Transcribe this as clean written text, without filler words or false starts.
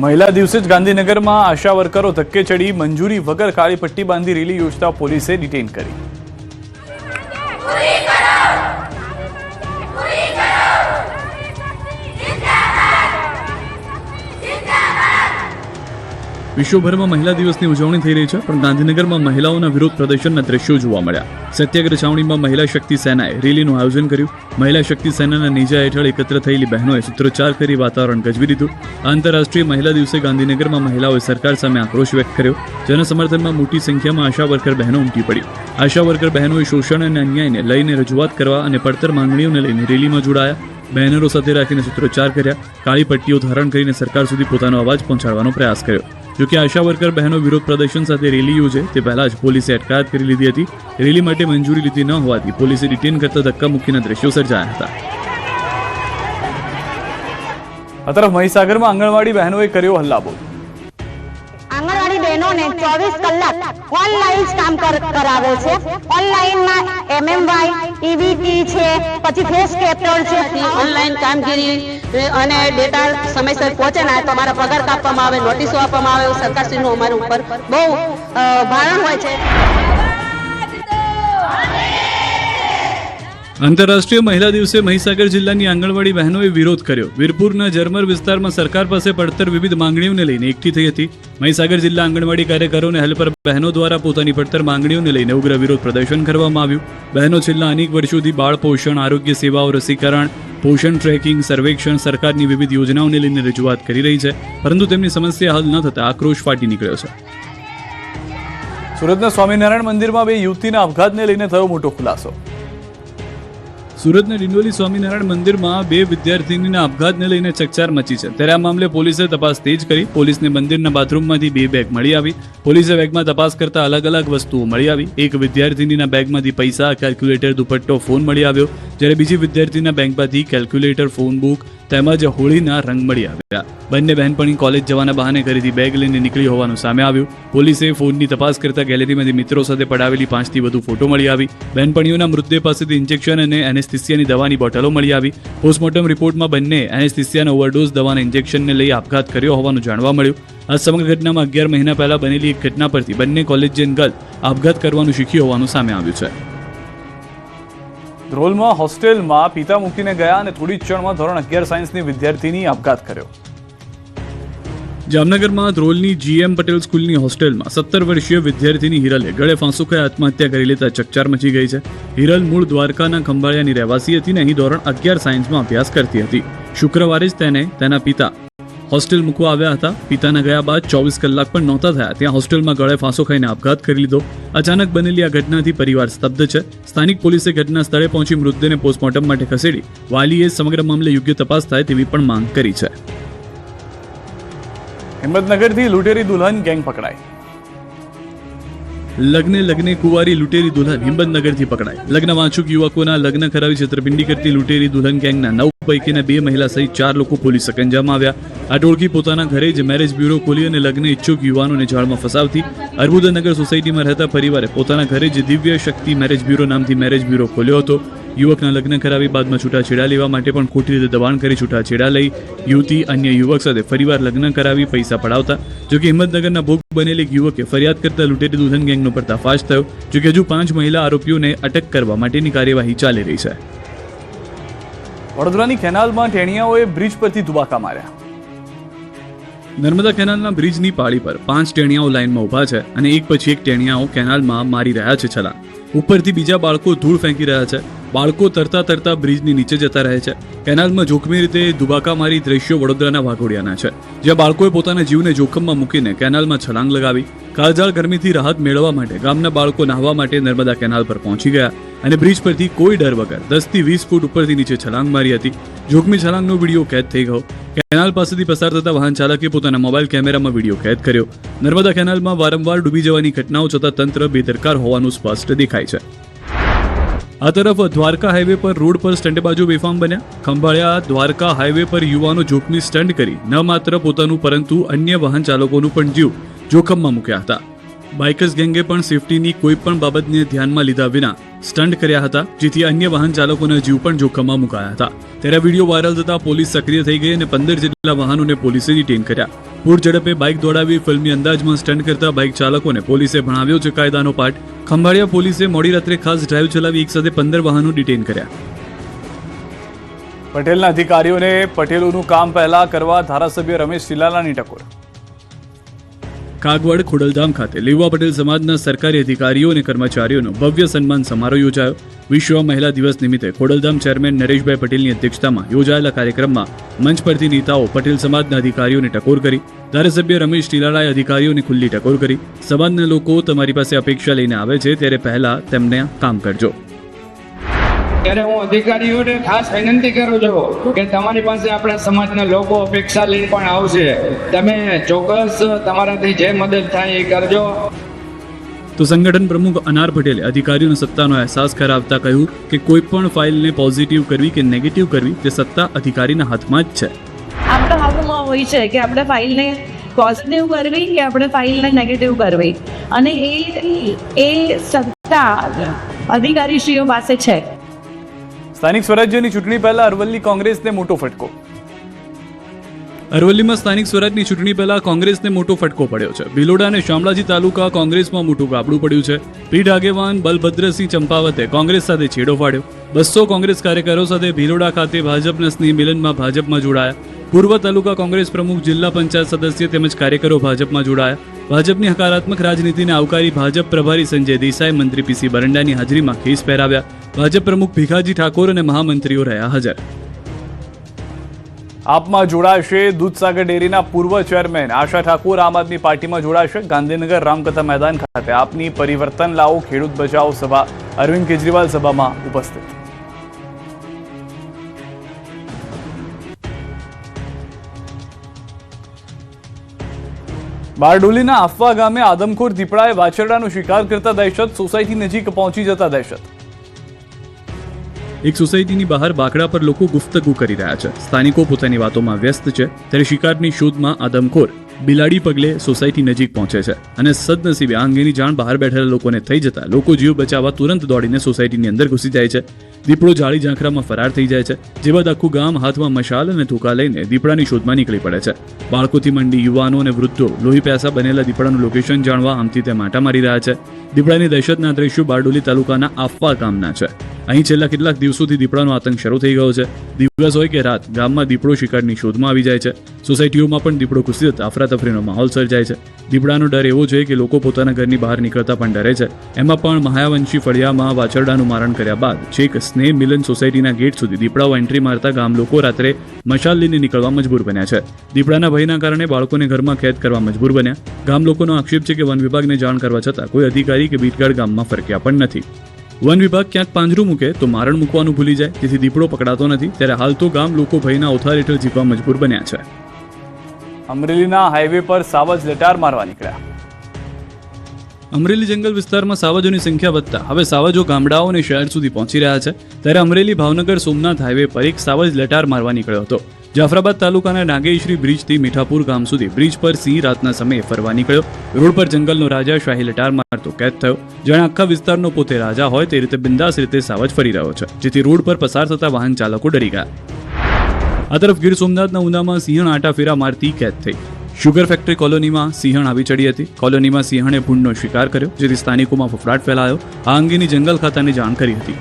મહિલા દિવસે જ ગાંધીનગરમાં આશા વર્કરો ધક્કે ચડી મંજૂરી વગર કાળી પટ્ટી બાંધી રેલી યોજતા પોલીસે ડિટેન કરી। વિશ્વભરમાં મહિલા દિવસની ઉજવણી થઈ રહી છે, પણ ગાંધીનગરમાં મહિલાઓના વિરોધ પ્રદર્શનના દ્રશ્યો જોવા મળ્યા। સત્યાગ્રહ છાવણીમાં મહિલા શક્તિ સેનાએ રેલીનું આયોજન કર્યું। મહિલા શક્તિ સેનાના નેજા હેઠળ એકત્ર થયેલી બહેનોએ સૂત્રોચ્ચાર કરી વાતાવરણ ગજવી દીધું। આંતરરાષ્ટ્રીય મહિલા દિવસે ગાંધીનગરમાં મહિલાઓએ સરકાર સામે આક્રોશ વ્યક્ત કર્યો। જેના સમર્થનમાં મોટી સંખ્યામાં આશા વર્કર બહેનો ઉમટી પડી। આશા વર્કર બહેનોએ શોષણ અને અન્યાયને લઈને રજૂઆત કરવા અને પડતર માંગણીઓને લઈને રેલીમાં જોડાયા। બેનરો સાથે રાખીને સૂત્રોચ્ચાર કર્યા। કાળી પટ્ટીઓ ધારણ કરીને સરકાર સુધી પોતાનો અવાજ પહોંચાડવાનો પ્રયાસ કર્યો। જોકે આશા વર્કર બહેનો વિરોધ પ્રદર્શન સાથે રેલી યોજે તે પહેલા જ પોલીસે અટકાયત કરી લીધી હતી। રેલી માટે મંજૂરી લીધી ન હોવાથી પોલીસે ડિટેન કરતા ધક્કામુક્કીના દ્રશ્યો સર્જાયા હતા। આ તરફ મહીસાગરમાં આંગણવાડી બહેનોએ કર્યો હલ્લાબોલ। આંગણવાડી બહેનોને 24 કલાક ઓનલાઈન જ કામ કરાવે છે। ઓનલાઈનમાં MMY, EBT છે, પછી ફેસ કેપ્ચર છે, ઓનલાઈન કામગીરી અને ડેટા સમયસર પહોંચે ના તો અમારા પગાર કાપવામાં આવે, નોટિસો આપવામાં આવે। સરકારશ્રીનું અમારા ઉપર બહુ ભારણ હોય છે। આંતરરાષ્ટ્રીય મહિલા દિવસે મહીસાગર જિલ્લાની આંગણવાડી બહેનોએ વિરોધ કર્યો। વીરપુરના જરમર વિસ્તારમાં સરકાર પાસે પડતર વિવિધ માંગણીઓને લઈને એકઠી થઈ હતી। મહીસાગર જિલ્લા આંગણવાડી કાર્યકરો અને હેલ્પર બહેનો દ્વારા પોતાની પડતર માંગણીઓને લઈને ઉગ્ર વિરોધ પ્રદર્શન કરવામાં આવ્યું। બહેનો છેલ્લા અનેક વર્ષોથી બાળ પોષણ, આરોગ્ય સેવાઓ, રસીકરણ, પોષણ ટ્રેકિંગ, સર્વેક્ષણ, સરકારની વિવિધ યોજનાઓને લઈને રજૂઆત કરી રહી છે, પરંતુ તેમની સમસ્યા હલ ન થતા આક્રોશ ફાટી નીકળ્યો છે। સુરતના સ્વામિનારાયણ મંદિરમાં બે યુવતીના આપઘાતને લઈને થયો મોટો ખુલાસો। સુરતના ડિંડોલી સ્વામિનારાયણ મંદિરમાં બે વિદ્યાર્થીનીના આપઘાતને લઈને ચકચાર મચી છે। ત્યારે આ મામલે પોલીસે તપાસ તેજ કરી। પોલીસને મંદિરના બાથરૂમમાંથી બે બેગ મળી આવી। પોલીસે બેગમાં તપાસ કરતા અલગ અલગ વસ્તુઓ મળી આવી। એક વિદ્યાર્થીનીના બેગમાંથી પૈસા, કેલ્ક્યુલેટર, દુપટ્ટો, ફોન મળી આવ્યો, જ્યારે બીજી વિદ્યાર્થીના બેગમાંથી કેલ્ક્યુલેટર, ફોન બુક તેમજ હોળીના રંગ મળી આવ્યા। બંને બહેનપણી કોલેજ જવાના બહાને ઘરેથી બેગ લઈને નીકળી હોવાનું સામે આવ્યું। પોલીસે ફોનની તપાસ કરતા ગેલેરીમાંથી મિત્રો સાથે પડાવેલી 5થી વધુ ફોટો મળી આવી। બહેનપણીઓના મૃતદેહ પાસેથી ઇન્જેક્શન અને એનેસ્થેસિયાની દવાની બોટલો મળી આવી। પોસ્ટમોર્ટમ રિપોર્ટમાં બંને એનેસ્થેસિયાના ઓવરડોઝ દવાના ઇન્જેક્શનને લઈ આપઘાત કર્યો હોવાનું જાણવા મળ્યું। આ સમગ્ર ઘટનામાં 11 મહિના પહેલા બનેલી એક ઘટના પરથી બંને કોલેજિયન ગર્લ આપઘાત કરવાનું શીખ્યું હોવાનું સામે આવ્યું છે। ધ્રોલમાં હોસ્ટેલમાં પિતા મૂકીને ગયા અને થોડી ક્ષણમાં ધોરણ 11 સાયન્સની વિદ્યાર્થીની આપઘાત કર્યો। જામનગરમાં ધ્રોલની GM પટેલ સ્કૂલની હોસ્ટેલમાં 17 વર્ષીય વિદ્યાર્થીની હિરલે ગળે ફાંસો ખાઈ આત્મહત્યા કરી લેતા ચકચાર મચી ગઈ છે। હિરલ મૂળ દ્વારકાના ખંભાળિયાની રહેવાસી હતી અને અહીં ધોરણ 11 સાયન્સમાં અભ્યાસ કરતી હતી। શુક્રવારે જ તેને તેના પિતા હોસ્ટેલ મૂકવા આવ્યા હતા। પિતાના ગયા બાદ 24 કલાક પણ નહોતા થયા ત્યાં હોસ્ટેલમાં ગળે ફાંસો ખાઈને આપઘાત કરી લીધો। અચાનક બનેલી આ ઘટનાથી પરિવાર સ્તબ્ધ છે। સ્થાનિક પોલીસે ઘટના સ્થળે પહોંચી મૃતદેહને પોસ્ટમોર્ટમ માટે ખસેડી વાલીએ સમગ્ર મામલે યોગ્ય તપાસ થાય તેવી પણ માંગ કરી છે। હિંમતનગરથી લૂંટેરી દુલ્હન ગેંગ પકડાઈ। લગ્ને કુંવારી લૂંટેરી દુલ્હન હિંમતનગરથી પકડાઈ। લગ્ન વાંચુક યુવકોના લગ્ન કરાવી છેતરપિંડી કરતી લૂંટેરી દુલ્હન ગેંગના 9 પૈકીના 2 મહિલા સહિત 4 લોકો પોલીસ સકંજામાં આવ્યા। આ ટોળકી પોતાના ઘરે જ મેરેજ બ્યુરો ખોલી અને લગ્ન ઈચ્છુક યુવાનોને જાળમાં ફસાવતી। અર્બુદનગર સોસાયટીમાં રહેતા પરિવારે પોતાના ઘરે જ દિવ્ય શક્તિ મેરેજ બ્યુરો નામથી મેરેજ બ્યુરો ખોલ્યો હતો। યુવકના લગ્ન કરાવી બાદમાં છૂટાછેડા લેવા માટે પણ ખોટી રીતે દબાણ કરી છૂટાછેડા લઈ યુવતી અન્ય યુવક સાથે ફરીવાર લગ્ન કરાવી પૈસા પડાવતા। જોકે હિંમતનગરના ભોગ બનેલી યુવકે ફરિયાદ કરતા લૂંટેરી દુલ્હન ગેંગનો પર્દાફાશ થયો। જોકે હજુ 5 મહિલા આરોપીઓને અટક કરવા માટેની કાર્યવાહી ચાલી રહી છે। વડોદરાની કેનાલમાં ટેણિયાઓએ બ્રિજ પરથી ધુબાકા માર્યા। નર્મદા કેનાલના બ્રિજની પાળી પર 5 ટેણિયાઓ લાઇનમાં ઊભા છે અને એક પછી એક ટેણિયાઓ કેનાલમાં મારી રહ્યા છે છલાંગ। ઉપરથી બીજા બાળકો ધૂળ ફેંકી રહ્યા છે। બાળકો તરતા બ્રિજની નીચે જતા રહે છે। કેનાલમાં જોખમી રીતે ધુબાકા મારી દ્રશ્યો વડોદરાના વાઘોડિયાના છે, જ્યાં બાળકોએ પોતાના જીવને જોખમમાં મૂકીને કેનાલમાં છલાંગ લગાવી। કાળઝાળ ગરમીથી રાહત મેળવવા માટે ગામના બાળકો નહાવા માટે નર્મદા કેનાલ પર પહોંચી ગયા અને બ્રિજ પરથી કોઈ ડર વગર 10 થી 20 ફૂટ ઉપરથી નીચે છલાંગ મારી હતી। જોખમી છલાંગનો વિડીયો કેદ થઈ ગયો। કેનાલ પાસેથી પસાર થતા વાહન ચાલકે પોતાના મોબાઈલ કેમેરામાં વિડીયો કેદ કર્યો। નર્મદા કેનાલમાં વારંવાર ડૂબી જવાની ઘટનાઓ છતાં તંત્ર બેદરકાર હોવાનું સ્પષ્ટ દેખાય છે। આ તરફ દ્વારકા હાઈવે પર રોડ પર સ્ટંટબાજો બેફામ બન્યા। ખંભાળિયા દ્વારકા હાઈવે પર યુવાનો જોખમી સ્ટંટ કરી ન માત્ર પોતાનું પરંતુ અન્ય વાહન ચાલકોનું પણ જીવ જોખમમાં મૂક્યા હતા। બાઇકર્સ ગેંગે પણ સેફટીની કોઈ પણ બાબતને ધ્યાનમાં લીધા વિના સ્ટન્ટ કર્યા હતા, જેથી અન્ય વાહન ચાલકોના જીવ પણ જોખમમાં મુકાયા હતા. ત્યારે વિડીયો વાયરલ થતા પોલીસ સક્રિય થઈ ગઈ અને 15 જેટલા વાહનોને પોલીસે ડિટેન કર્યા. પૂર ઝડપે બાઇક દોડાવી ફિલ્મી અંદાજમાં સ્ટન્ટ કરતા બાઇક ચાલકોને પોલીસે ભણાવ્યો છે કાયદાનો પાઠ. ખંભાળિયા પોલીસે મોડી રાત્રે ખાસ ડ્રાઈવ ચલાવી એક સાથે 15 વાહનો ડિટેન કર્યા. પટેલના અધિકારીઓને પટેલોનું કામ પહેલા કરવા ધારાસભ્ય રમેશ શિલાલાની ટકોર. કાગવડ ખોડલધામ ખાતે લેવા પટેલ સમાજના સરકારી અધિકારીઓ અને કર્મચારીઓનો ભવ્ય સન્માન સમારોહ યોજાયો. વિશ્વ મહિલા દિવસ નિમિત્તે ખોડલધામ ચેરમેન નરેશભાઈ પટેલની અધ્યક્ષતામાં યોજાયેલા કાર્યક્રમમાં મંચ પરથી નેતાઓ પટેલ સમાજના અધિકારીઓને ટકોર કરી. ધારાસભ્ય રમેશ શિલાલાએ અધિકારીઓને ખુલ્લી ટકોર કરી. સમાજના લોકો તમારી પાસે અપેક્ષા લઈને આવે છે, ત્યારે પહેલા તેમને કામ કરજો. ત્યારે હું અધિકારીઓને ખાસ વિનંતી કરું છું કે તમારી પાસે આપણા સમાજના લોકો અપેક્ષા લઈને પણ આવશે, તમે ચોક્કસ તમારાથી જે મદદ થાય એ કરજો. તો સંગઠન પ્રમુખ અનાર પટેલે અધિકારીઓને સત્તાનો અહેસાસ કરાવતા કહ્યું કે કોઈ પણ ફાઇલને પોઝિટિવ કરવી કે નેગેટિવ કરવી તે સત્તા અધિકારીના હાથમાં જ છે. આપણા હાથમાં હોય છે કે આપણે ફાઇલને પોઝિટિવ કરવી કે આપણે ફાઇલને નેગેટિવ કરવી, અને એ સત્તા અધિકારીશ્રીઓ પાસે છે. સ્થાનિક સ્વરાજ્યની ચૂંટણી પહેલા અરવલ્લી કોંગ્રેસને મોટો ફટકો. અરવલ્લીમાં સ્થાનિક સ્વરાજની ચૂંટણી પહેલા કોંગ્રેસને મોટો ફટકો પડ્યો છે. ભિલોડા અને શામળાજી તાલુકા કોંગ્રેસમાં મોટું ગાબડું પડ્યું છે. પીઢ આગેવાન બલભદ્રસિંહ ચંપાવતે કોંગ્રેસ સાથે છેડો ફાડ્યો. 200 કોંગ્રેસ કાર્યકરો સાથે ભિલોડા ખાતે ભાજપના સ્નેહ મિલનમાં ભાજપમાં જોડાયા. પૂર્વ તાલુકા કોંગ્રેસ પ્રમુખ, જિલ્લા પંચાયત સદસ્ય તેમજ કાર્યકરો ભાજપમાં જોડાયા. ભાજપની હકારાત્મક રાજનીતિને આવકારી ભાજપ પ્રભારી સંજય દેસાઈ, મંત્રી પીસી બરંડાની હાજરીમાં ખેસ પહેરાવ્યા. ભાજપ પ્રમુખ ભીખાજી ઠાકોર અને મહામંત્રીઓ રહ્યા હાજર. આપમાં જોડાશે દૂધસાગર ડેરીના પૂર્વ ચેરમેન આશા ઠાકુર. આમ આદમી પાર્ટીમાં જોડાશે. ગાંધીનગર રામકથા મેદાન ખાતે આપની પરિવર્તન લાવો ખેડૂત બચાવ સભા. અરવિંદ કેજરીવાલ સભામાં ઉપસ્થિત. બારડોલીના આફવા ગામે આદમખોર દીપડાએ વાછરડાનો શિકાર કરતા દહેશત. સોસાયટી નજીક પહોંચી જતા દહેશત. એક સોસાયટીની બહાર બાકડા પર લોકો ગુફ્તગુ કરી રહ્યા છે. સ્થાનિકો પોતાની વાતોમાં વ્યસ્ત છે, ત્યારે શિકારની શોધમાં આદમખોર બિલાડી પગલે સોસાયટી નજીક પહોંચે છે અને સદનસીબે આ અંગેની જાણ બહાર બેઠેલા લોકોને થઈ જતા લોકો જીવ બચાવવા તુરંત દોડીને સોસાયટીની અંદર ઘૂસી જાય છે. દીપડો જાળી ઝાંખરામાં ફરાર થઈ જાય છે, જે બાદ આખું ગામ હાથમાં મશાલ અને ધોકા લઈને દીપડાની શોધમાં નીકળી પડે છે. બાળકોથી મંડી યુવાનો અને વૃદ્ધો લોહી પ્યાસા બનેલા દીપડાનું લોકેશન જાણવા આમથી તે માટા મારી રહ્યા છે. દીપડાની દહેશતના દ્રશ્યો બારડોલી તાલુકાના આફવા ગામના છે. અહીં છેલ્લા કેટલાક દિવસોથી દીપડાનો આતંક શરૂ થઈ ગયો છે. દિવસ હોય કે રાત ગામમાં દીપડો શિકારની શોધમાં આવી જાય છે. સોસાયટીઓમાં પણ દીપડો ઘૂસી જતા અફરાતફરીનો માહોલ સર્જાય છે. દીપડાનો ડર એવો છે કે લોકો પોતાના ઘરની બહાર નીકળતા પણ ડરે છે. એમાં પણ મહાવંશી ફળિયામાં વાછરડાનું મારણ કર્યા બાદ છેક સ્નેહ મિલન સોસાયટીના ગેટ સુધી દીપડાઓ એન્ટ્રી મારતા ગામ લોકો રાત્રે મશાલ લઈને નીકળવા મજબૂર બન્યા છે. દીપડાના ભયના કારણે બાળકોને ઘરમાં કેદ કરવા મજબૂર બન્યા. ગામ લોકોનો આક્ષેપ છે કે વન વિભાગને જાણ કરવા છતાં કોઈ અધિકારી કે બીટગાર્ડ ગામમાં ફરક્યા પણ નથી. વન વિભાગ ક્યાંક પાંજરું મૂકે તો મારણ મૂકવાનું ભૂલી જાય, તેથી દીપડો પકડાતો નથી. ત્યારે હાલ તો ગામ લોકો ભયના ઓથાર હેઠળ જીવવા મજબૂર બન્યા છે. અમરેલીના હાઈવે પર સાવજ લટાર મારવા નીકળ્યા. અમરેલી જંગલ વિસ્તારમાં સાવજોની સંખ્યા વધતા હવે સાવજો ગામડાઓ અને શહેર સુધી પહોંચી રહ્યા છે. ત્યારે અમરેલી ભાવનગર સોમનાથ હાઈવે પર એક સાવજ લટાર મારવા નીકળ્યો હતો. જાફરાબાદ તાલુકાના નાગેશ્રી બ્રિજથી મીઠાપુર ગામ સુધી બ્રિજ પર સિંહ રાતના સમયે ફરવા નીકળ્યો. રોડ પર જંગલનો રાજા શાહી લટાર મારતો કેદ થયો. જાણે આખા વિસ્તારનો પોતે રાજા હોય તે રીતે બિંદાસ રીતે સાવજ ફરી રહ્યો છે, જેથી રોડ પર પસાર થતા વાહન ચાલકો ડરી ગયા. આ તરફ ગીર સોમનાથના ઉનામાં સિંહણ આટાફેરા મારતી કેદ થઈ. શુગર ફેક્ટરી કોલોનીમાં સિંહણ આવી ચડી હતી. કોલોનીમાં સિંહણે ભૂંડનો શિકાર કર્યો, જેથી સ્થાનિકોમાં ફફડાટ ફેલાયો. આ અંગેની જંગલ ખાતાને જાણ કરી હતી.